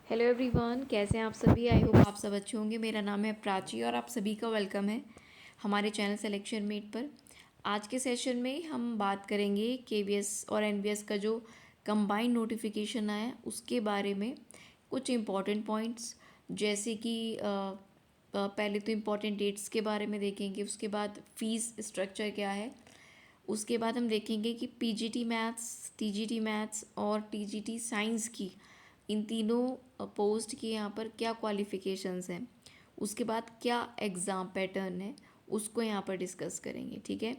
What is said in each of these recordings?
Hello everyone, कैसे हैं आप सभी। आई होप आप सब अच्छे होंगे। मेरा नाम है प्राची और आप सभी का वेलकम है हमारे चैनल सिलेक्शन मेट पर। आज के सेशन में हम बात करेंगे केवीएस और एनवीएस का जो कंबाइंड नोटिफिकेशन आया उसके बारे में। कुछ इम्पॉर्टेंट पॉइंट्स जैसे कि पहले तो इम्पॉर्टेंट डेट्स के बारे में देखेंगे, उसके बाद फ़ीस स्ट्रक्चर क्या है, उसके बाद हम देखेंगे कि पीजीटी मैथ्स, टीजीटी मैथ्स और टीजीटी साइंस की इन तीनों पोस्ट की यहाँ पर क्या क्वालिफ़िकेशंस हैं, उसके बाद क्या एग्ज़ाम पैटर्न है उसको यहाँ पर डिस्कस करेंगे। ठीक है।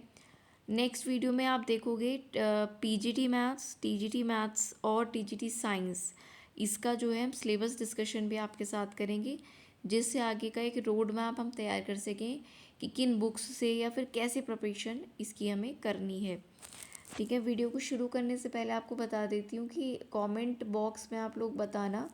नेक्स्ट वीडियो में आप देखोगे पीजीटी मैथ्स, टीजीटी मैथ्स और टीजीटी साइंस, इसका जो है हम सिलेबस डिस्कशन भी आपके साथ करेंगे, जिससे आगे का एक रोड मैप हम तैयार कर सकें कि किन बुक्स से या फिर कैसे प्रिपरेशन इसकी हमें करनी है। ठीक है। वीडियो को शुरू करने से पहले आपको बता देती हूँ कि कमेंट बॉक्स में आप लोग बताना,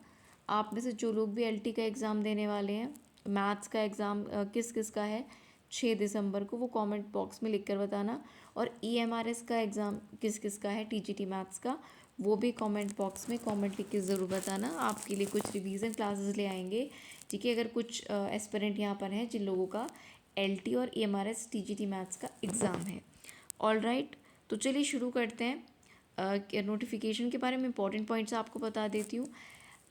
आप में से जो लोग भी एलटी का एग्ज़ाम देने वाले हैं, मैथ्स का एग्ज़ाम किस किस का है 6 दिसंबर को, वो कमेंट बॉक्स में लिख कर बताना। और ईएमआरएस का एग्ज़ाम किस किस का है टीजीटी मैथ्स का, वो भी कमेंट बॉक्स में कमेंट लिख के ज़रूर बताना। आपके लिए कुछ रिवीजन क्लासेस ले आएंगे। ठीक है। अगर कुछ एस्पिरेंट यहाँ पर हैं जिन लोगों का एलटी और ईएमआरएस टीजीटी मैथ्स का एग्ज़ाम है। ऑल राइट, तो चलिए शुरू करते हैं। नोटिफिकेशन के बारे में इंपॉर्टेंट पॉइंट्स आपको बता देती हूँ।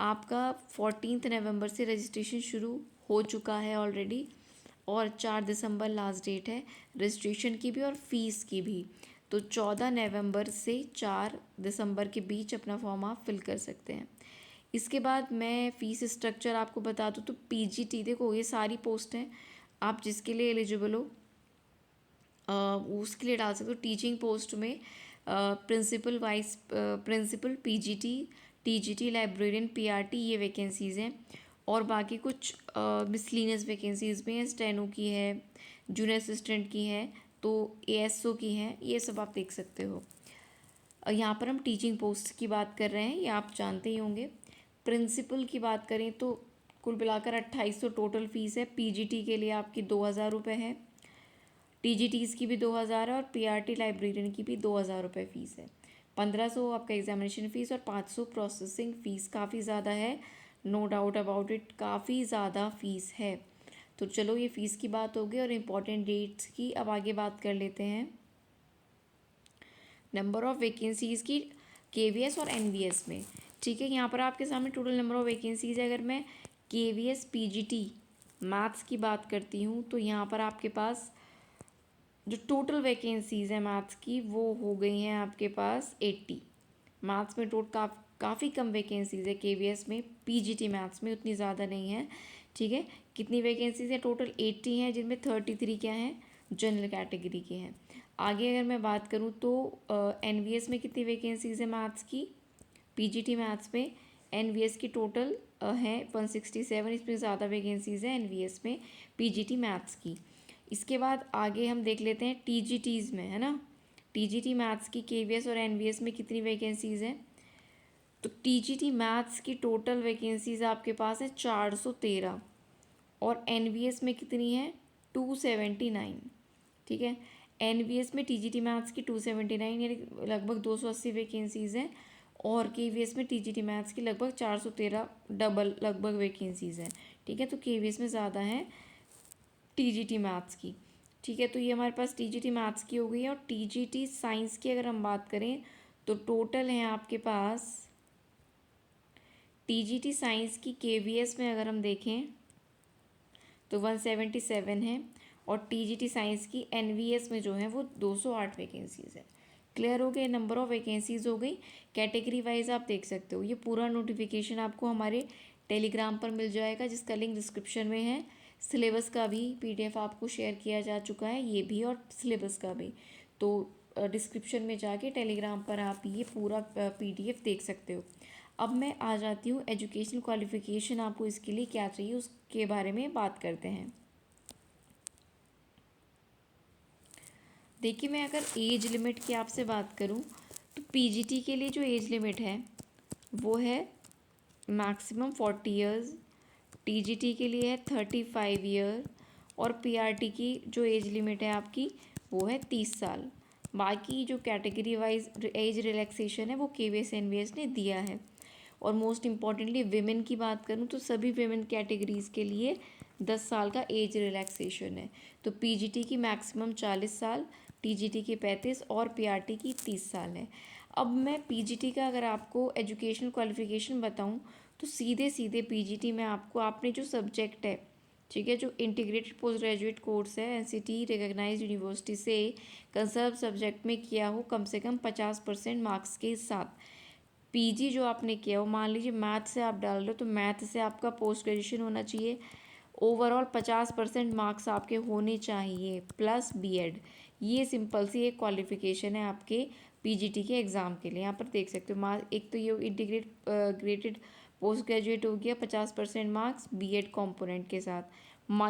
आपका 14 नवंबर से रजिस्ट्रेशन शुरू हो चुका है ऑलरेडी, और 4 दिसंबर लास्ट डेट है रजिस्ट्रेशन की भी और फीस की भी। तो 14 नवंबर से 4 दिसंबर के बीच अपना फॉर्म आप फिल कर सकते हैं। इसके बाद मैं फ़ीस स्ट्रक्चर आपको बता दूँ तो पीजीटी, देखो ये सारी पोस्ट हैं, आप जिसके लिए एलिजिबल हो उसके लिए डाल सकते हो। टीचिंग पोस्ट में principal, vice principal, PGT, TGT, librarian, PRT, ये वैकेंसीज़ हैं। और बाकी कुछ मिसलिनियस वैकेंसीज़ भी हैं, स्टेनो की है, जूनियर असिस्टेंट की है, तो एएसओ की हैं, ये सब आप देख सकते हो। यहाँ पर हम टीचिंग पोस्ट की बात कर रहे हैं, ये आप जानते ही होंगे। प्रिंसिपल की बात करें तो कुल मिलाकर 2800 टोटल फ़ीस है। पीजीटी के लिए आपकी 2000 रुपये है, टीजीटीज़ की भी 2000 है और पीआरटी लाइब्रेरियन की भी 2000 रुपये फ़ीस है। 1500 आपका एग्जामिनेशन फ़ीस और 500 प्रोसेसिंग फ़ीस। काफ़ी ज़्यादा है, नो डाउट अबाउट इट, काफ़ी ज़्यादा फ़ीस है। तो चलो ये फ़ीस की बात हो गई और इम्पॉर्टेंट डेट्स की अब आगे बात कर लेते हैं। नंबर ऑफ़ वैकेंसीज़ की केवीएस और एनवीएस में। ठीक है। यहाँ पर आपके सामने टोटल नंबर ऑफ़ वैकेंसीज़ है। अगर मैं केवीएस पीजीटी मैथ्स की बात करती हूँ तो यहाँ पर आपके पास जो टोटल वैकेंसीज़ हैं मैथ्स की वो हो गई हैं आपके पास 80। मैथ्स में काफ़ी कम वैकेंसीज़ है केवीएस में, पीजीटी मैथ्स में उतनी ज़्यादा नहीं है। ठीक है। कितनी वैकेंसीज़ हैं टोटल? 80 हैं, जिनमें 33 क्या हैं, जनरल कैटेगरी के हैं। आगे अगर मैं बात करूँ तो एनवीएस में कितनी वैकेंसीज़ है मैथ्स की, पीजीटी मैथ्स में एनवीएस की टोटल है 167, इसमें ज़्यादा वैकेंसीज़ हैं एनवीएस में पीजीटी मैथ्स की। इसके बाद आगे हम देख लेते हैं टीजीटीज़ में, है ना, टीजीटी मैथ्स की केवीएस और एनवीएस में कितनी वैकेंसीज़ हैं। तो टीजीटी मैथ्स की टोटल वैकेंसीज़ आपके पास है 413 और एनवीएस में कितनी है 279। ठीक है। एनवीएस में टीजीटी मैथ्स की 279 यानी लगभग 280 वैकेंसीज़ हैं, और केवीएस में टीजीटी मैथ्स की लगभग 413 डबल लगभग वैकेंसीज़ हैं। ठीक है। तो केवीएस में ज़्यादा है टीजीटी मैथ्स की। ठीक है। तो ये हमारे पास टीजीटी मैथ्स की हो गई है। और टीजीटी साइंस की अगर हम बात करें तो टोटल है आपके पास टीजीटी साइंस की केवीएस में अगर हम देखें तो 177 है, और टीजीटी साइंस की एनवीएस में जो है वो 208 वैकेंसीज़ है। क्लियर हो गए, नंबर ऑफ़ वैकेंसीज़ हो गई। कैटेगरी वाइज आप देख सकते हो। ये पूरा नोटिफिकेशन आपको हमारे टेलीग्राम पर मिल जाएगा, जिसका लिंक डिस्क्रिप्शन में है। सिलेबस का भी पीडीएफ आपको शेयर किया जा चुका है, ये भी और सिलेबस का भी। तो डिस्क्रिप्शन में जाके टेलीग्राम पर आप ये पूरा पीडीएफ देख सकते हो। अब मैं आ जाती हूँ एजुकेशन क्वालिफ़िकेशन आपको इसके लिए क्या चाहिए उसके बारे में बात करते हैं। देखिए, मैं अगर एज लिमिट की आपसे बात करूँ तो पीजीटी के लिए जो एज लिमिट है वो है मैक्सिमम 40 इयर्स, टीजीटी के लिए है 35 ईयर, और पीआरटी की जो एज लिमिट है आपकी वो है 30 साल। बाकी जो कैटेगरी वाइज एज रिलैक्सेशन है वो केवीएस एनवीएस ने दिया है। और मोस्ट इम्पॉर्टेंटली विमेन की बात करूँ तो सभी विमेन कैटेगरीज़ के लिए 10 साल का एज रिलैक्सेशन है। तो पीजीटी की मैक्सिमम 40 साल, टीजीटी की 35 और पीआरटी की 30 साल है। अब मैं पीजीटी का अगर आपको एजुकेशनल क्वालिफिकेशन बताऊं तो सीधे सीधे पीजीटी में आपको आपने जो सब्जेक्ट है, ठीक है, जो इंटीग्रेटेड पोस्ट ग्रेजुएट कोर्स है एनसीटी रिकॉग्नाइज्ड यूनिवर्सिटी से कंसर्व सब्जेक्ट में किया हो कम से कम 50% मार्क्स के साथ। पीजी जो आपने किया हो, मान लीजिए मैथ से आप डाल रहे हो तो मैथ से आपका पोस्ट ग्रेजुएशन होना चाहिए। ओवरऑल 50% मार्क्स आपके होने चाहिए प्लस बीएड। ये सिंपल सी एक क्वालिफिकेशन है आपके पीजीटी के एग्ज़ाम के लिए। यहाँ पर देख सकते हो एक तो ये ग्रेटेड पोस्ट ग्रेजुएट हो गया 50% मार्क्स बीएड कंपोनेंट के साथ,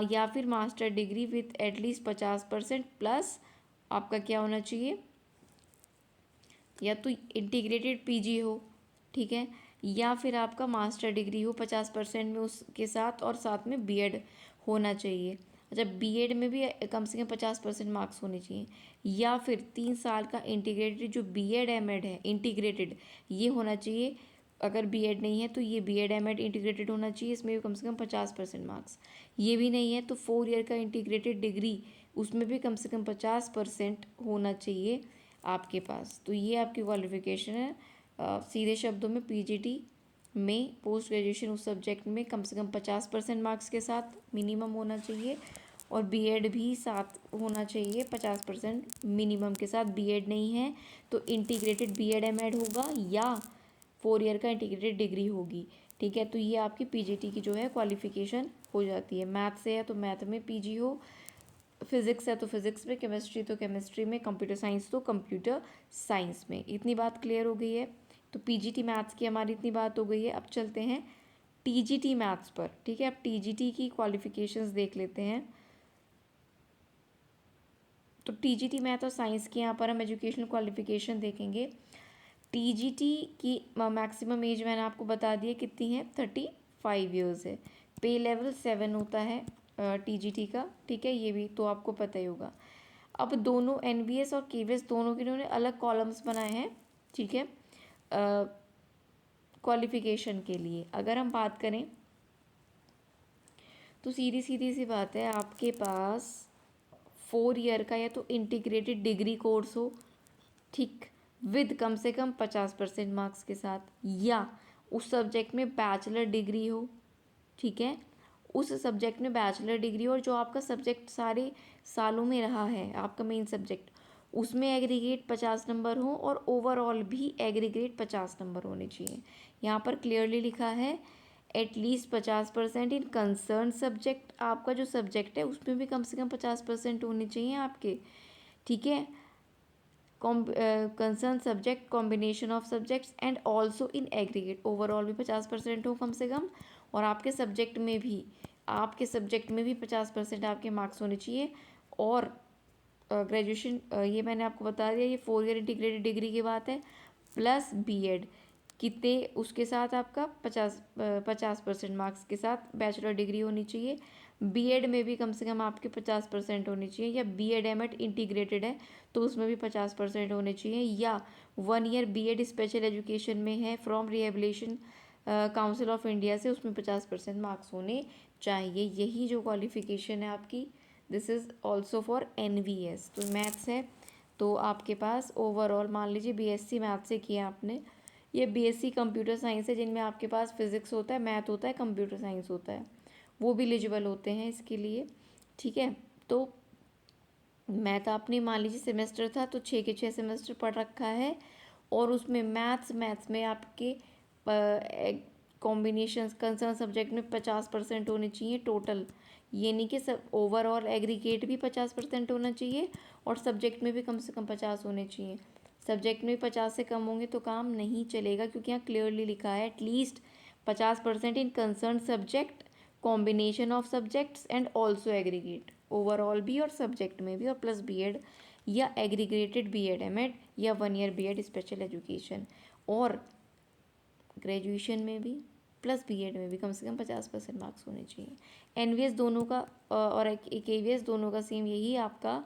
या फिर master degree with at least 50% plus आपका क्या होना चाहिए, या तो इंटीग्रेटेड पीजी हो, ठीक है, या फिर आपका मास्टर डिग्री हो 50% में उसके साथ, और साथ में बीएड होना चाहिए। अच्छा, बीएड में भी कम से कम 50% मार्क्स होने चाहिए, या फिर 3 साल का इंटीग्रेटेड जो बीएड एमएड है इंटीग्रेटेड ये होना चाहिए। अगर बीएड नहीं है तो ये बीएड एमएड इंटीग्रेटेड होना चाहिए, इसमें भी कम से कम 50% मार्क्स। ये भी नहीं है तो 4 ईयर का इंटीग्रेटेड डिग्री, उसमें भी कम से कम 50% होना चाहिए आपके पास। तो ये आपकी क्वालिफिकेशन है। सीधे शब्दों में पीजीटी में पोस्ट ग्रेजुएशन उस सब्जेक्ट में कम से कम 50% मार्क्स के साथ मिनिमम होना चाहिए, और बीएड भी साथ होना चाहिए 50% मिनिमम के साथ। बीएड नहीं है तो इंटीग्रेटेड बीएड एमएड होगा, या 4 ईयर का इंटीग्रेटेड डिग्री होगी, ठीक है। तो ये आपकी पीजीटी की जो है क्वालिफिकेशन हो जाती है। मैथ से है तो मैथ में पीजी हो, फिज़िक्स है तो फिज़िक्स में, केमिस्ट्री तो केमिस्ट्री में, कंप्यूटर साइंस तो कंप्यूटर साइंस में। इतनी बात क्लियर हो गई है। तो पीजीटी मैथ्स की हमारी इतनी बात हो गई है। अब चलते हैं टीजीटी मैथ्स पर, ठीक है। अब टीजीटी की क्वालिफिकेशंस देख लेते हैं। तो टीजीटी मैथ और साइंस की यहाँ पर हम एजुकेशनल क्वालिफिकेशन देखेंगे। टीजीटी की मैक्सिमम एज मैंने आपको बता दी है कितनी है, 35 ईयर्स है। पे लेवल 7 होता है टीजीटी का, ठीक है, ये भी तो आपको पता ही होगा। अब दोनों एनवीएस और केवीएस दोनों के इन्होंने अलग कॉलम्स बनाए हैं, ठीक है, क्वालिफिकेशन के लिए। अगर हम बात करें तो सीधी सीधी सी बात है, आपके पास 4 ईयर का या तो इंटीग्रेटेड डिग्री कोर्स हो, ठीक, विद कम से कम 50% मार्क्स के साथ, या उस सब्जेक्ट में बैचलर डिग्री हो, ठीक है, उस सब्जेक्ट में बैचलर डिग्री, और जो आपका सब्जेक्ट सारे सालों में रहा है आपका मेन सब्जेक्ट, उसमें एग्रीगेट 50 नंबर हो, और ओवरऑल भी एग्रीगेट 50 नंबर होने चाहिए। यहाँ पर क्लियरली लिखा है एटलीस्ट 50% इन कंसर्न सब्जेक्ट। आपका जो सब्जेक्ट है उसमें भी कम से कम 50% होने चाहिए आपके, ठीक है। Concern subject combination of subjects and also in aggregate, overall भी 50% हो कम से कम, और आपके सब्जेक्ट में भी 50% आपके मार्क्स होने चाहिए। और ग्रेजुएशन ये मैंने आपको बता दिया, ये 4 ईयर इंटीग्रेटेड डिग्री की बात है, प्लस बीएड कितने, उसके साथ आपका 50% मार्क्स के साथ बैचलर डिग्री होनी चाहिए। बीएड में भी कम से कम आपके 50% होनी चाहिए, या बीएड एमएड इंटीग्रेटेड है तो उसमें भी 50% होने चाहिए, या 1 ईयर बीएड स्पेशल एजुकेशन में है from rehabilitation council of India से, उसमें 50% मार्क्स होने चाहिए। यही जो क्वालिफिकेशन है आपकी, this is also for NVS. तो मैथ्स है तो आपके पास ओवरऑल मान लीजिए बीएससी मैथ से किया आपने, ये बीएससी कंप्यूटर साइंस है जिनमें आपके पास फिजिक्स होता है, मैथ होता है, कंप्यूटर साइंस होता है, वो भी एलिजिबल होते हैं इसके लिए, ठीक है। तो मैथ आपने मान लीजिए सेमेस्टर था तो 6 के 6 सेमेस्टर पढ़ रखा है, और उसमें मैथ्स में आपके कॉम्बिनेशन कंसर्न सब्जेक्ट में 50% होने चाहिए टोटल। ये नहीं कि सब ओवरऑल एग्रीगेट भी 50% होना चाहिए, और सब्जेक्ट में भी कम से कम 50 होने चाहिए। सब्जेक्ट में 50 से कम होंगे तो काम नहीं चलेगा, क्योंकि यहाँ क्लियरली लिखा है at least 50% in concern subject combination of subjects and also aggregate, overall भी और सब्जेक्ट में भी, और प्लस बीएड या एग्रीगेटेड बीएड एमएड या 1 ईयर बीएड स्पेशल एजुकेशन, और ग्रेजुएशन में भी प्लस बीएड में भी कम से कम 50% मार्क्स होने चाहिए। एनवीएस दोनों का और केवीएस दोनों का सेम यही आपका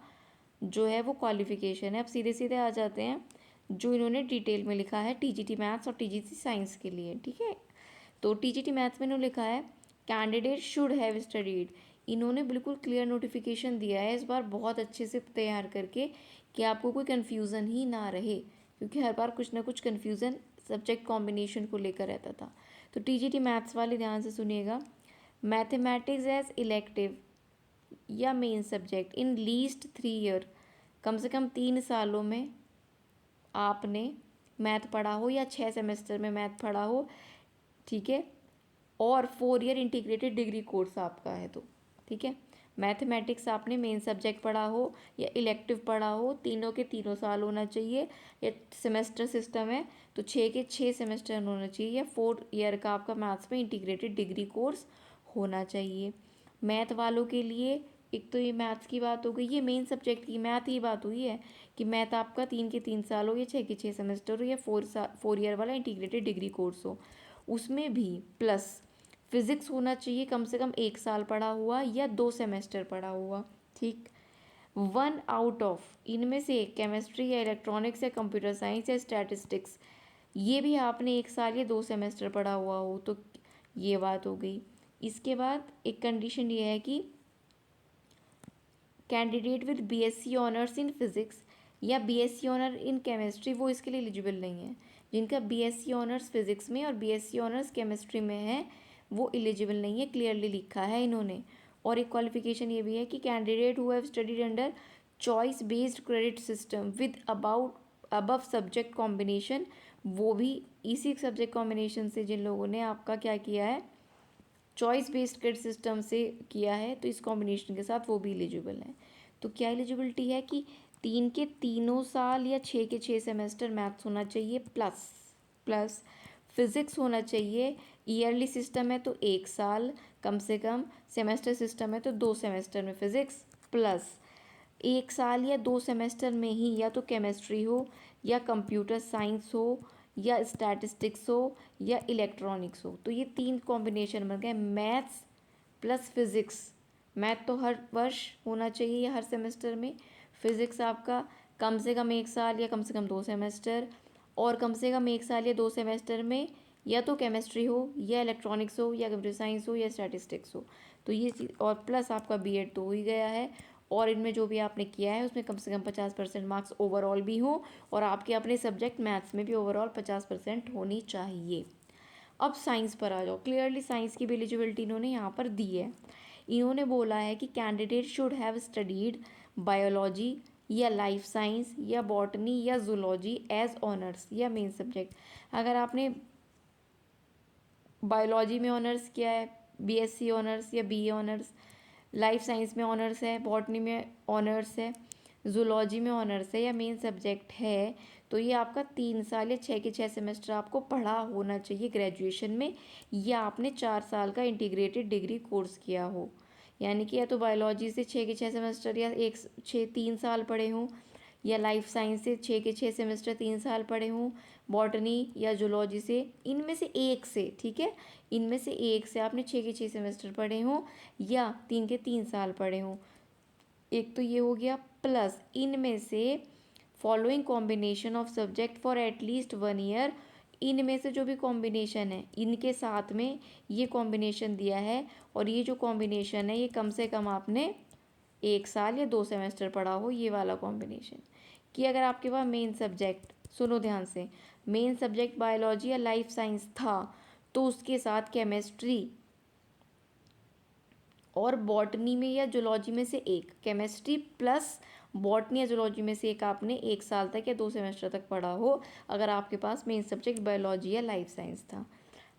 जो है वो क्वालिफिकेशन है। अब सीधे सीधे आ जाते हैं जो इन्होंने डिटेल में लिखा है टीजीटी मैथ्स और टीजीटी साइंस के लिए, ठीक है। तो टीजीटी मैथ्स में इन्होंने लिखा है कैंडिडेट शुड हैव स्टडीड। इन्होंने बिल्कुल क्लियर नोटिफिकेशन दिया है इस बार बहुत अच्छे से तैयार करके कि आपको कोई कन्फ्यूज़न ही ना रहे, क्योंकि हर बार कुछ ना कुछ कन्फ्यूज़न सब्जेक्ट कॉम्बिनेशन को लेकर रहता था। तो टीजीटी मैथ्स वाले ध्यान से सुनिएगा, मैथमेटिक्स एज इलेक्टिव या main subject in least 3 year, कम से कम 3 सालों में आपने मैथ पढ़ा हो या 6 सेमेस्टर में मैथ पढ़ा हो, ठीक है, और 4 ईयर इंटीग्रेटेड डिग्री कोर्स आपका है तो, ठीक है। मैथमेटिक्स आपने मेन सब्जेक्ट पढ़ा हो या इलेक्टिव पढ़ा हो, तीनों के तीनों साल होना चाहिए, या सेमेस्टर सिस्टम है तो 6 के 6 सेमेस्टर होना चाहिए, या 4 ईयर का आपका मैथ्स में इंटीग्रेटेड डिग्री कोर्स होना चाहिए। मैथ वालों के लिए एक तो ये मैथ्स की बात हो गई, ये मेन सब्जेक्ट की मैथ ही बात हुई है कि मैथ आपका 3 के 3 साल हो या 6 के 6 सेमेस्टर हो या 4 ईयर वाला इंटीग्रेटेड डिग्री कोर्स हो, उसमें भी प्लस फिज़िक्स होना चाहिए कम से कम 1 साल पढ़ा हुआ या 2 सेमेस्टर पढ़ा हुआ, ठीक। 1 आउट ऑफ इनमें से केमिस्ट्री या इलेक्ट्रॉनिक्स या कंप्यूटर साइंस या स्टैटिस्टिक्स, ये भी आपने 1 साल या 2 सेमेस्टर पढ़ा हुआ हो, तो ये बात हो गई। इसके बाद एक कंडीशन ये है कि candidate with BSc honours in physics या बीएससी ऑनर इन केमिस्ट्री, वो इसके लिए एलिजिबल नहीं है। जिनका बीएससी ऑनर्स फिज़िक्स में और बीएससी ऑनर्स केमिस्ट्री में है वो एलिजिबल नहीं है, क्लियरली लिखा है इन्होंने। और एक क्वालिफिकेशन ये भी है कि candidate who have studied under choice based credit system with above subject combination, वो भी इसी सब्जेक्ट कॉम्बिनेशन से जिन लोगों ने आपका क्या किया है चॉइस बेस्ड क्रेडिट सिस्टम से किया है, तो इस कॉम्बिनेशन के साथ वो भी एलिजिबल है। तो क्या एलिजिबिलिटी है कि 3 के तीनों साल या 6 के 6 सेमेस्टर मैथ्स होना चाहिए, प्लस फिज़िक्स होना चाहिए, ईयरली सिस्टम है तो 1 साल कम से कम, सेमेस्टर सिस्टम है तो 2 सेमेस्टर में फिज़िक्स, प्लस 1 साल या 2 सेमेस्टर में ही या तो केमिस्ट्री हो या कंप्यूटर साइंस हो या स्टैटिस्टिक्स हो या इलेक्ट्रॉनिक्स हो। तो ये 3 कॉम्बिनेशन बन गए, मैथ्स प्लस फिज़िक्स। मैथ तो हर वर्ष होना चाहिए या हर सेमेस्टर में, फिज़िक्स आपका कम से कम 1 साल या कम से कम 2 सेमेस्टर, और कम से कम 1 साल या 2 सेमेस्टर में या तो केमिस्ट्री हो या इलेक्ट्रॉनिक्स हो या कंप्यूटर साइंस हो या स्टैटिस्टिक्स हो। तो ये चीज़, और प्लस आपका बीएड तो हो ही गया है, और इनमें जो भी आपने किया है उसमें कम से कम 50% मार्क्स ओवरऑल भी हों, और आपके अपने सब्जेक्ट मैथ्स में भी ओवरऑल 50% होनी चाहिए। अब साइंस पर आ जाओ, क्लियरली साइंस की भी एलिजिबिलिटी इन्होंने यहाँ पर दी है। इन्होंने बोला है कि candidate should have studied biology या लाइफ साइंस या बॉटनी या जूलॉजी एज ऑनर्स या मेन सब्जेक्ट। अगर आपने बायोलॉजी में ऑनर्स किया है, बीएससी ऑनर्स या बीए ऑनर्स, लाइफ साइंस में ऑनर्स है, बॉटनी में ऑनर्स है, जूलॉजी में ऑनर्स है या मेन सब्जेक्ट है, तो ये आपका 3 साल या 6 के 6 सेमेस्टर आपको पढ़ा होना चाहिए ग्रेजुएशन में, या आपने 4 साल का इंटीग्रेटेड डिग्री कोर्स किया हो। यानी कि या तो बायोलॉजी से 6 के 6 सेमेस्टर या 3 साल पढ़े हों, या लाइफ साइंस से 6 के 6 सेमेस्टर 3 साल पढ़े हों, बॉटनी या जूलॉजी से, इनमें से एक से, ठीक है, इनमें से एक से आपने 6 के 6 सेमेस्टर पढ़े हों या 3 के 3 साल पढ़े हों, एक तो ये हो गया। प्लस इनमें से following combination of subject for at least 1 year, इनमें से जो भी कॉम्बिनेशन है इनके साथ में ये कॉम्बिनेशन दिया है, और ये जो कॉम्बिनेशन है ये कम से कम आपने 1 साल या 2 सेमेस्टर पढ़ा हो, ये वाला कॉम्बिनेशन। कि अगर आपके पास मेन सब्जेक्ट, सुनो ध्यान से, मेन सब्जेक्ट बायोलॉजी या लाइफ साइंस था तो उसके साथ केमिस्ट्री और बॉटनी में या जूलॉजी में से एक, केमिस्ट्री प्लस बॉटनी या जूलॉजी में से एक आपने 1 साल तक या 2 सेमेस्टर तक पढ़ा हो, अगर आपके पास मेन सब्जेक्ट बायोलॉजी या लाइफ साइंस था।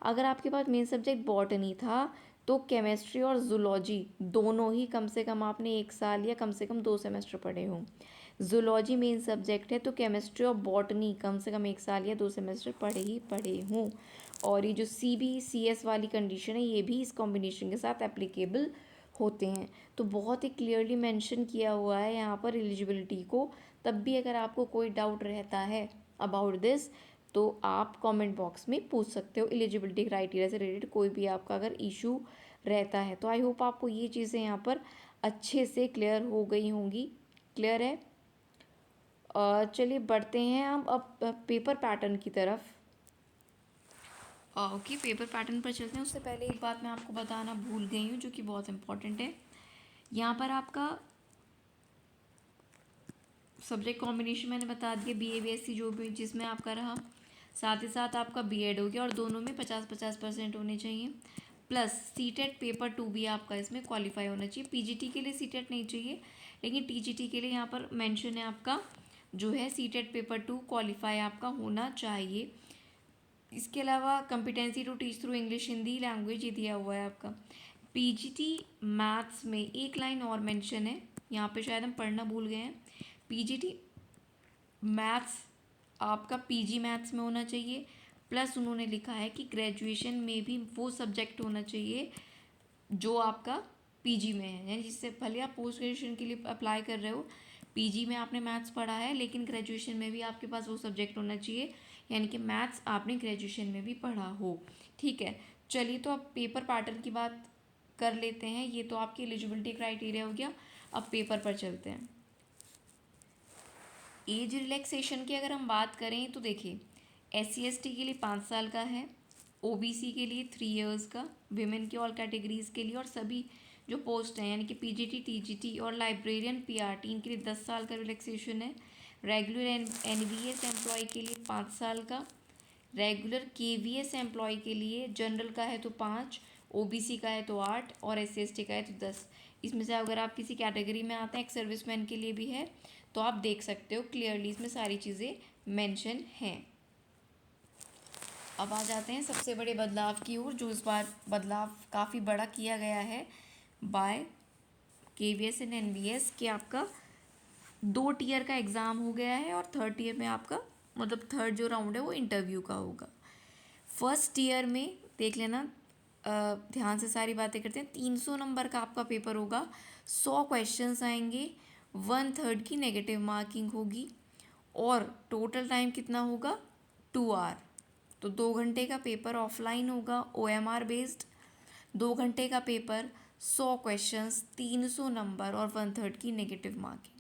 अगर आपके पास मेन सब्जेक्ट बॉटनी था तो केमिस्ट्री और जूलॉजी दोनों ही कम से कम आपने 1 साल या कम से कम 2 सेमेस्टर पढ़े हों। जूलॉजी मेन सब्जेक्ट है तो केमिस्ट्री और बॉटनी कम से कम 1 साल या 2 सेमेस्टर पढ़े हों। और ये जो CBCS वाली कंडीशन है ये भी इस कॉम्बिनेशन के साथ एप्लीकेबल होते हैं। तो बहुत ही क्लियरली मेंशन किया हुआ है यहाँ पर एलिजिबिलिटी को। तब भी अगर आपको कोई डाउट रहता है अबाउट दिस तो आप कमेंट बॉक्स में पूछ सकते हो, एलिजिबिलिटी क्राइटेरिया से रिलेटेड कोई भी आपका अगर इशू रहता है। तो आई होप आपको ये चीज़ें यहाँ पर अच्छे से क्लियर हो गई होंगी। क्लियर है? चलिए बढ़ते हैं हम अब पेपर पैटर्न की तरफ। ओके, पेपर पैटर्न पर चलते हैं। उससे पहले एक बात मैं आपको बताना भूल गई हूँ जो कि बहुत इम्पोर्टेंट है। यहाँ पर आपका सब्जेक्ट कॉम्बिनेशन मैंने बता दिया, BA BSc जो भी जिसमें आपका रहा, साथ ही साथ आपका BEd हो गया और दोनों में 50-50% होने चाहिए। प्लस सीटेट पेपर 2 भी आपका इसमें क्वालिफाई होना चाहिए। पीजीटी के लिए सीटेट नहीं चाहिए, लेकिन टीजीटी के लिए यहाँ पर मेंशन है आपका जो है सीटेट पेपर 2 क्वालिफाई आपका होना चाहिए। इसके अलावा competency to teach through English Hindi language ये दिया हुआ है आपका। पीजीटी मैथ्स में एक लाइन और मेंशन है, यहाँ पे शायद हम पढ़ना भूल गए हैं। पीजीटी मैथ्स आपका पीजी मैथ्स में होना चाहिए, प्लस उन्होंने लिखा है कि ग्रेजुएशन में भी वो सब्जेक्ट होना चाहिए जो आपका पीजी में है, यानी जिससे भले आप पोस्ट ग्रेजुएशन के लिए अप्लाई कर रहे हो, पीजी में आपने मैथ्स पढ़ा है लेकिन ग्रेजुएशन में भी आपके पास वो सब्जेक्ट होना चाहिए, यानी कि मैथ्स आपने ग्रेजुएशन में भी पढ़ा हो। ठीक है, चलिए तो अब पेपर पैटर्न की बात कर लेते हैं। ये तो आपकी एलिजिबिलिटी क्राइटेरिया हो गया। अब पेपर पर चलते हैं। एज रिलैक्सेशन की अगर हम बात करें तो देखिए, SC ST के लिए 5 साल का है, OBC के लिए 3 ईयर्स का, विमेन के ऑल कैटेगरीज के लिए और सभी जो पोस्ट हैं यानी कि PGT TGT और लाइब्रेरियन PRT इनके लिए 10 साल का रिलैक्सेशन है। रेगुलर NVS एम्प्लॉय के लिए 5 साल का, रेगुलर KVS एम्प्लॉय के लिए जनरल का है तो 5, OBC का है तो 8 और SC ST का है तो 10। इसमें से अगर आप किसी कैटेगरी में आते हैं, एक सर्विसमैन के लिए भी है, तो आप देख सकते हो क्लियरली इसमें सारी चीज़ें मेंशन हैं। अब आ जाते हैं सबसे बड़े बदलाव की ओर, जो इस बार बदलाव काफ़ी बड़ा किया गया है बाय KVS एंड NVS के। आपका 2 टीयर का एग्ज़ाम हो गया है और 3rd ईयर में आपका मतलब 3rd जो राउंड है वो इंटरव्यू का होगा। फर्स्ट ईयर में देख लेना, ध्यान से सारी बातें करते हैं। 300 नंबर का आपका पेपर होगा, 100 क्वेश्चंस आएंगे, 1/3 की नेगेटिव मार्किंग होगी और टोटल टाइम कितना होगा 2 आवर। तो 2 घंटे का पेपर ऑफलाइन होगा, OMR बेस्ड। 2 घंटे का पेपर, 100 क्वेश्चंस, 300 नंबर और 1/3 की नेगेटिव मार्किंग।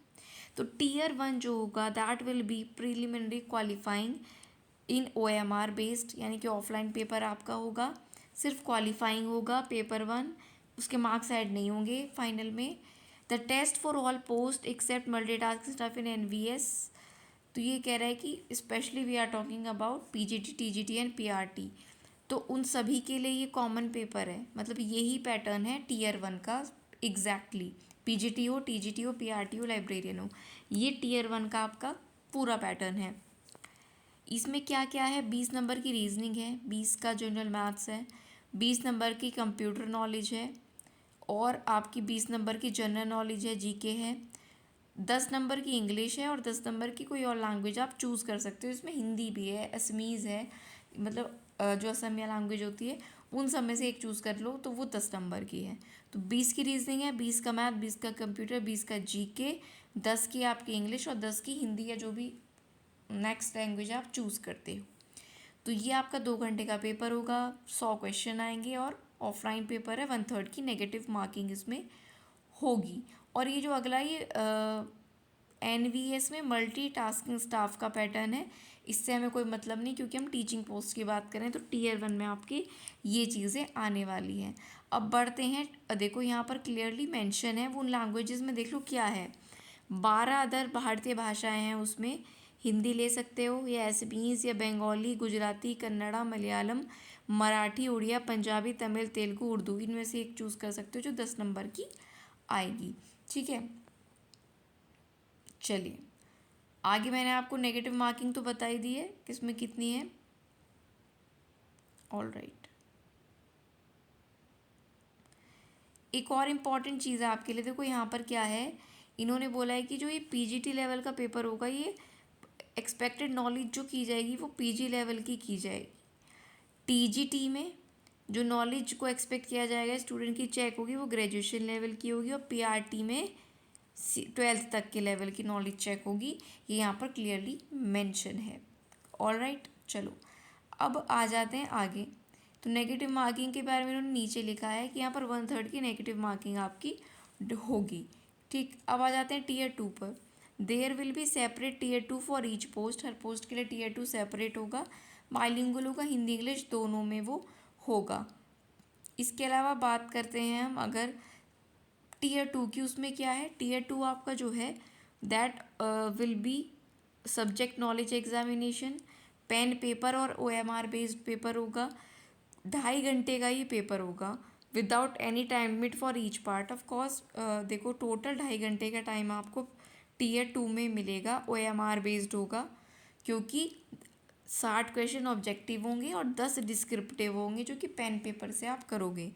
तो टीयर 1 जो होगा that will B preliminary qualifying in OMR based, यानी कि ऑफलाइन पेपर आपका होगा, सिर्फ क्वालिफाइंग होगा पेपर 1, उसके मार्क्स ऐड नहीं होंगे फाइनल में। The test for all post except multitasking stuff in NVS। तो ये कह रहा है कि specially we are talking about PGT TGT and PRT, तो उन सभी के लिए ये कॉमन पेपर है, मतलब यही पैटर्न है टीयर 1 का एग्जैक्टली। PGT हो, TGT हो, PRT हो, लाइब्रेरियन हो, ये टीयर 1 का आपका पूरा पैटर्न है। इसमें क्या क्या है, 20 नंबर की रीजनिंग है, 20 का जनरल मैथ्स है, 20 नंबर की कंप्यूटर नॉलेज है और आपकी 20 नंबर की जनरल नॉलेज है, GK है, 10 नंबर की इंग्लिश है और 10 नंबर की कोई और लैंग्वेज आप चूज़ कर सकते हो। इसमें हिंदी भी है, असमीज़ है, मतलब जो असमिया लैंग्वेज होती है उन सब में से एक चूज़ कर लो तो वो 10 नंबर की है। तो 20 की रीजनिंग है, 20 का मैथ, 20 का कंप्यूटर, 20 का GK, 10 की आपकी इंग्लिश और 10 की हिंदी या जो भी नेक्स्ट लैंग्वेज आप चूज़ करते हो। तो ये आपका 2 घंटे का पेपर होगा, 100 क्वेश्चन आएंगे और ऑफलाइन पेपर है, 1/3 की नेगेटिव मार्किंग इसमें होगी। और ये जो अगला ये NVS में मल्टीटास्किंग स्टाफ का पैटर्न है, इससे हमें कोई मतलब नहीं क्योंकि हम टीचिंग पोस्ट की बात करें तो टीयर 1 में आपकी ये चीज़ें आने वाली हैं। अब बढ़ते हैं, देखो यहाँ पर क्लियरली मेंशन है वो उन लैंग्वेजेस में, देख लो क्या है, 12 अदर भारतीय भाषाएं हैं, उसमें हिंदी ले सकते हो या असमीज़ या बंगाली, गुजराती, कन्नड़ा, मलयालम, मराठी, उड़िया, पंजाबी, तमिल, तेलुगु, उर्दू, इनमें से एक चूज़ कर सकते हो जो 10 नंबर की आएगी। ठीक है, चलिए आगे मैंने आपको नेगेटिव मार्किंग तो बता ही दी है किसमें कितनी है। ऑल राइट, एक और इम्पॉर्टेंट चीज़ है आपके लिए, देखो यहाँ पर क्या है, इन्होंने बोला है कि जो ये PGT लेवल का पेपर होगा, ये एक्सपेक्टेड नॉलेज जो की जाएगी वो PG लेवल की जाएगी। TGT में जो नॉलेज को एक्सपेक्ट किया जाएगा स्टूडेंट की चेक होगी वो ग्रेजुएशन लेवल की होगी और PRT में 12th तक के लेवल की नॉलेज चेक होगी, ये यहाँ पर क्लियरली मेंशन है। ऑल राइट, चलो अब आ जाते हैं आगे। तो नेगेटिव मार्किंग के बारे में उन्होंने नीचे लिखा है कि यहाँ पर 1/3 की नेगेटिव मार्किंग आपकी होगी। ठीक, अब आ जाते हैं टीयर 2 पर। There will be separate tier 2 for each post, हर पोस्ट के लिए टीयर 2 सेपरेट होगा, बाइलिंगुअल होगा, हिंदी इंग्लिश दोनों में वो होगा। इसके अलावा बात करते हैं हम अगर टीयर 2 की, उसमें क्या है, टीयर 2 आपका जो है that will be subject knowledge examination, pen paper और OMR बेस्ड पेपर होगा, 2.5 घंटे का ये पेपर होगा without any time limit for each part. Of course देखो टोटल 2.5 घंटे का टाइम आपको टीयर 2 में मिलेगा, OMR बेस्ड होगा, क्योंकि 60 क्वेश्चन ऑब्जेक्टिव होंगे और 10 डिस्क्रिप्टिव होंगे जो कि पेन पेपर से आप करोगे।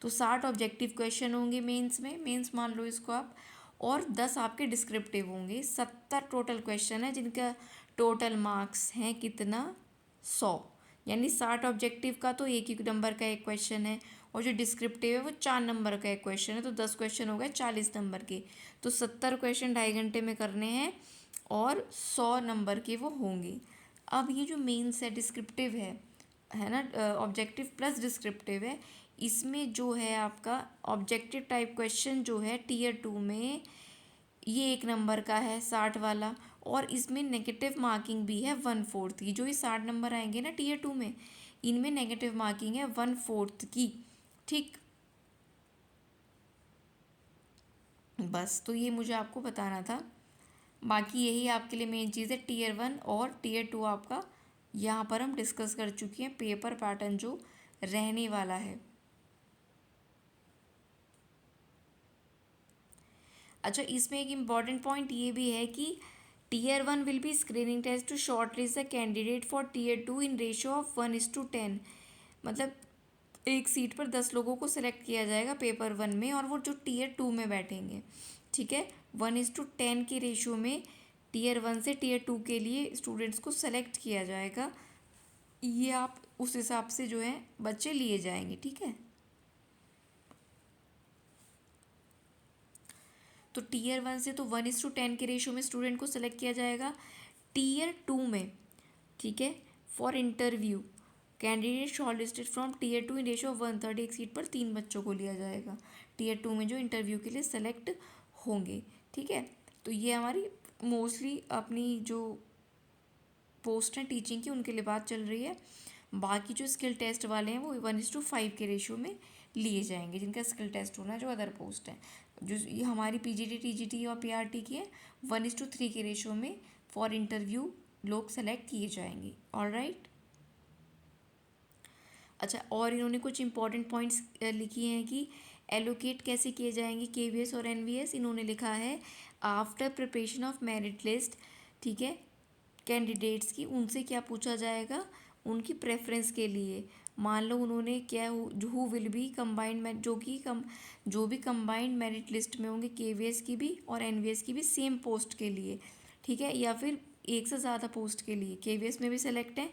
तो 60 ऑब्जेक्टिव क्वेश्चन होंगे मेंस में, मेंस मान लो इसको आप, और 10 आपके डिस्क्रिप्टिव होंगे। 70 टोटल क्वेश्चन है जिनका टोटल मार्क्स हैं कितना, 100। यानी 60 ऑब्जेक्टिव का तो एक ही नंबर का एक क्वेश्चन है, और जो डिस्क्रिप्टिव है वो 4 नंबर का एक क्वेश्चन है, तो 10 क्वेश्चन हो गए 40 नंबर के। तो 70 क्वेश्चन 2.5 घंटे में करने हैं और 100 नंबर के वो होंगे। अब ये जो मेंस है डिस्क्रिप्टिव है ना, ऑब्जेक्टिव प्लस डिस्क्रिप्टिव है, इसमें जो है आपका ऑब्जेक्टिव टाइप क्वेश्चन जो है टीयर 2 में ये 1 नंबर का है 60 वाला, और इसमें नेगेटिव मार्किंग भी है 1/4 की। जो ये 60 नंबर आएंगे ना टीयर 2 में, इनमें नेगेटिव मार्किंग है 1/4 की। ठीक, बस तो ये मुझे आपको बताना था। बाकी यही आपके लिए मेन चीज़ है। टीयर 1 और टीयर 2 आपका यहाँ पर हम डिस्कस कर चुके हैं, पेपर पैटर्न जो रहने वाला है। अच्छा, इसमें एक इम्पॉर्टेंट पॉइंट ये भी है कि tier 1 will be screening test to short list the candidate for tier 2 in ratio of 1:10। मतलब एक सीट पर 10 लोगों को सिलेक्ट किया जाएगा पेपर 1 में, और वो जो टीयर 2 में बैठेंगे, ठीक है, 1:10 के रेशियो में टीयर 1 से टीयर 2 के लिए स्टूडेंट्स को सेलेक्ट किया जाएगा। ये आप उस हिसाब से जो है बच्चे लिए जाएंगे, ठीक है। तो टीयर 1 से तो 1:10 के रेशियो में स्टूडेंट को सेलेक्ट किया जाएगा। टीयर 2 में, ठीक है, for interview candidate shortlisted from tier 2 in ratio of 1/3, एक सीट पर 3 बच्चों को लिया जाएगा टीयर 2 में जो इंटरव्यू के लिए सेलेक्ट होंगे, ठीक है। तो ये हमारी मोस्टली अपनी जो पोस्ट हैं टीचिंग की उनके लिए बात चल रही है। बाकी जो स्किल टेस्ट वाले हैं वो 1:5 के रेशियो में लिए जाएंगे, जिनका स्किल टेस्ट होना है, जो अदर पोस्ट हैं। जो ये हमारी PGT TGT और PRT की है, 1:3 के रेशियो में फॉर इंटरव्यू लोग सेलेक्ट किए जाएंगे। ऑलराइट। अच्छा, और इन्होंने कुछ इंपॉर्टेंट पॉइंट्स लिखी हैं कि एलोकेट कैसे किए जाएंगे KVS और NVS। इन्होंने लिखा है after preparation of merit list, ठीक है, कैंडिडेट्स की, उनसे क्या पूछा जाएगा, उनकी प्रेफरेंस के लिए। मान लो उन्होंने क्या, हु विल बी कंबाइंड, जो भी कंबाइंड मेरिट लिस्ट में होंगे KVS की भी और NVS की भी सेम पोस्ट के लिए, ठीक है, या फिर एक से ज़्यादा पोस्ट के लिए, KVS में भी सेलेक्ट हैं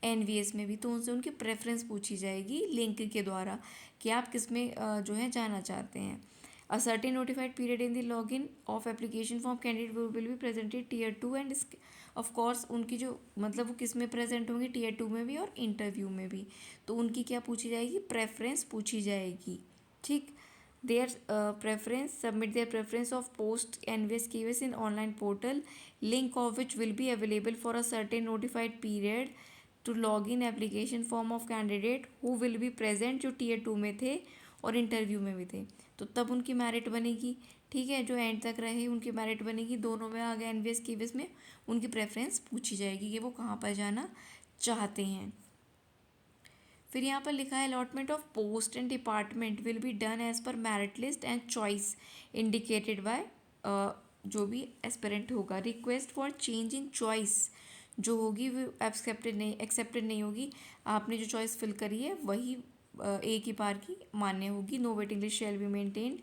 NVS में भी, तो उनसे उनकी प्रेफरेंस पूछी जाएगी लिंक के द्वारा कि आप किस में जो है जाना चाहते हैं। A certain notified period in the login of application form candidate will be presented tier 2 and of course उनकी जो मतलब वो किस में प्रेजेंट होंगे, टीयर 2 में भी और इंटरव्यू में भी। तो उनकी क्या पूछी जाएगी, प्रेफरेंस पूछी जाएगी, ठीक। Their preference, submit their preference of post NVS KVS in online portal, link of which will be available for a certain notified period to log in application form of candidate who will be present, जो tier 2 में थे और interview में भी थे। तो तब उनकी मेरिट बनेगी, ठीक है, जो एंड तक रहे उनकी मेरिट बनेगी। दोनों में आ गए NVS KVS में, उनकी प्रेफरेंस पूछी जाएगी कि वो कहाँ पर जाना चाहते हैं। फिर यहाँ पर लिखा है allotment of post and department will be done as per merit list and choice indicated by, जो भी एस्पिरेंट होगा। Request for change in choice जो होगी वो एक्सेप्टेड नहीं होगी। आपने जो चॉइस फिल करी है वही एक ही बार की मान्य होगी। No waiting list shall be maintained,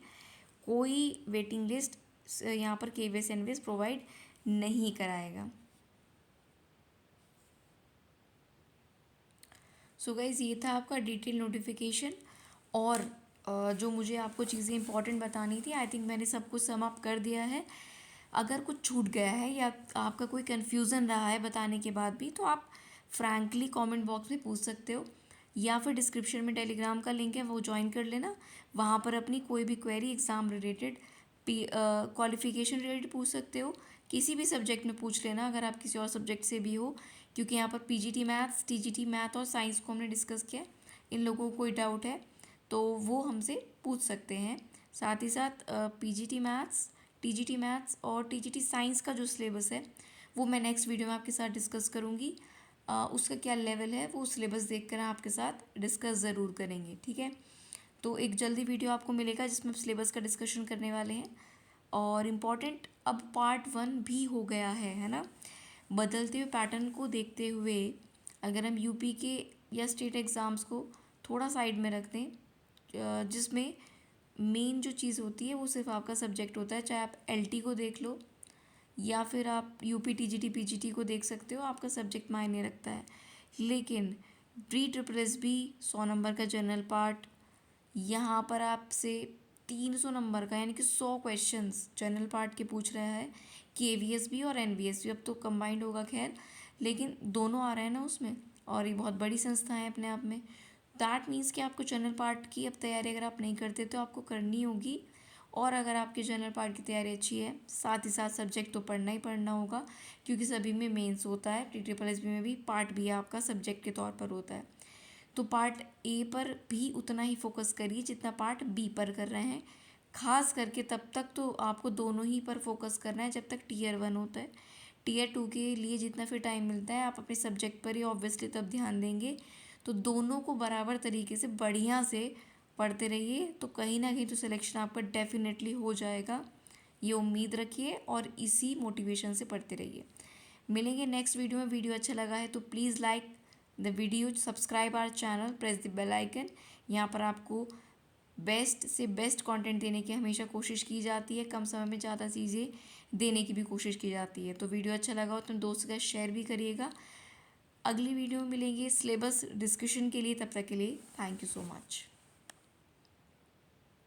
कोई वेटिंग लिस्ट यहाँ पर KVS NVS प्रोवाइड नहीं कराएगा। सो गाइज, ये था आपका डिटेल नोटिफिकेशन, और जो मुझे आपको चीज़ें इंपॉर्टेंट बतानी थी, आई थिंक मैंने सब कुछ सम अप कर दिया है। अगर कुछ छूट गया है या आपका कोई कन्फ्यूज़न रहा है बताने के बाद भी, तो आप फ्रैंकली कमेंट बॉक्स में पूछ सकते हो, या फिर डिस्क्रिप्शन में टेलीग्राम का लिंक है वो ज्वाइन कर लेना। वहाँ पर अपनी कोई भी query exam related, qualification related पूछ सकते हो, किसी भी सब्जेक्ट में पूछ लेना, अगर आप किसी और सब्जेक्ट से भी हो, क्योंकि यहाँ पर पीजीटी मैथ्स, टीजीटी मैथ और साइंस को हमने डिस्कस किया। इन लोगों को कोई डाउट है तो वो हमसे पूछ सकते हैं। साथ ही साथ पीजीटी मैथ्स, टीजीटी मैथ्स और टीजीटी साइंस का जो सिलेबस है वो मैं नेक्स्ट वीडियो में आपके साथ डिस्कस करूँगी। उसका क्या लेवल है वो सिलेबस देख कर आपके साथ डिस्कस ज़रूर करेंगे, ठीक है। तो एक जल्दी वीडियो आपको मिलेगा जिसमें सिलेबस का डिस्कशन करने वाले हैं। और इम्पॉर्टेंट अब पार्ट 1 भी हो गया है ना। बदलते हुए पैटर्न को देखते हुए अगर हम यूपी के या स्टेट एग्ज़ाम्स को थोड़ा साइड में रख दें, जिसमें मेन जो चीज़ होती है वो सिर्फ आपका सब्जेक्ट होता है, चाहे आप एलटी को देख लो या फिर आप यूपी टीजीटी पीजीटी को देख सकते हो, आपका सब्जेक्ट मायने रखता है। लेकिन प्री ट्रिपल एस भी 100 नंबर का जनरल पार्ट, यहाँ पर आपसे 300 नंबर का यानी कि 100 क्वेश्चंस जनरल पार्ट के पूछ रहा है। केवीएस भी और एनवीएस भी, अब तो कंबाइंड होगा खैर, लेकिन दोनों आ रहे हैं ना उसमें, और ये बहुत बड़ी संस्था है अपने आप में। दैट मीन्स कि आपको जनरल पार्ट की अब तैयारी अगर आप नहीं करते तो आपको करनी होगी। और अगर आपकी जनरल पार्ट की तैयारी अच्छी है, साथ ही साथ सब्जेक्ट तो पढ़ना ही पढ़ना होगा, क्योंकि सभी में मेंस होता है, प्री ट्रिपल एस बी में भी पार्ट भी आपका सब्जेक्ट के तौर पर होता है। तो पार्ट ए पर भी उतना ही फोकस करिए जितना पार्ट बी पर कर रहे हैं। खास करके तब तक तो आपको दोनों ही पर फोकस करना है जब तक टीयर 1 होता है। टीयर 2 के लिए जितना फिर टाइम मिलता है आप अपने सब्जेक्ट पर ही ऑब्वियसली तब ध्यान देंगे। तो दोनों को बराबर तरीके से बढ़िया से पढ़ते रहिए, तो कहीं ना कहीं तो सिलेक्शन आपका डेफिनेटली हो जाएगा, ये उम्मीद रखिए और इसी मोटिवेशन से पढ़ते रहिए। मिलेंगे नेक्स्ट वीडियो में। वीडियो अच्छा लगा है तो please like the video, subscribe our channel, press the bell icon. यहाँ पर आपको बेस्ट से बेस्ट कंटेंट देने की हमेशा कोशिश की जाती है, कम समय में ज़्यादा चीज़ें देने की भी कोशिश की जाती है। तो वीडियो अच्छा लगा हो तो दोस्तों के साथ शेयर भी करिएगा। अगली वीडियो में मिलेंगे सिलेबस डिस्कशन के लिए, तब तक के लिए थैंक यू सो मच।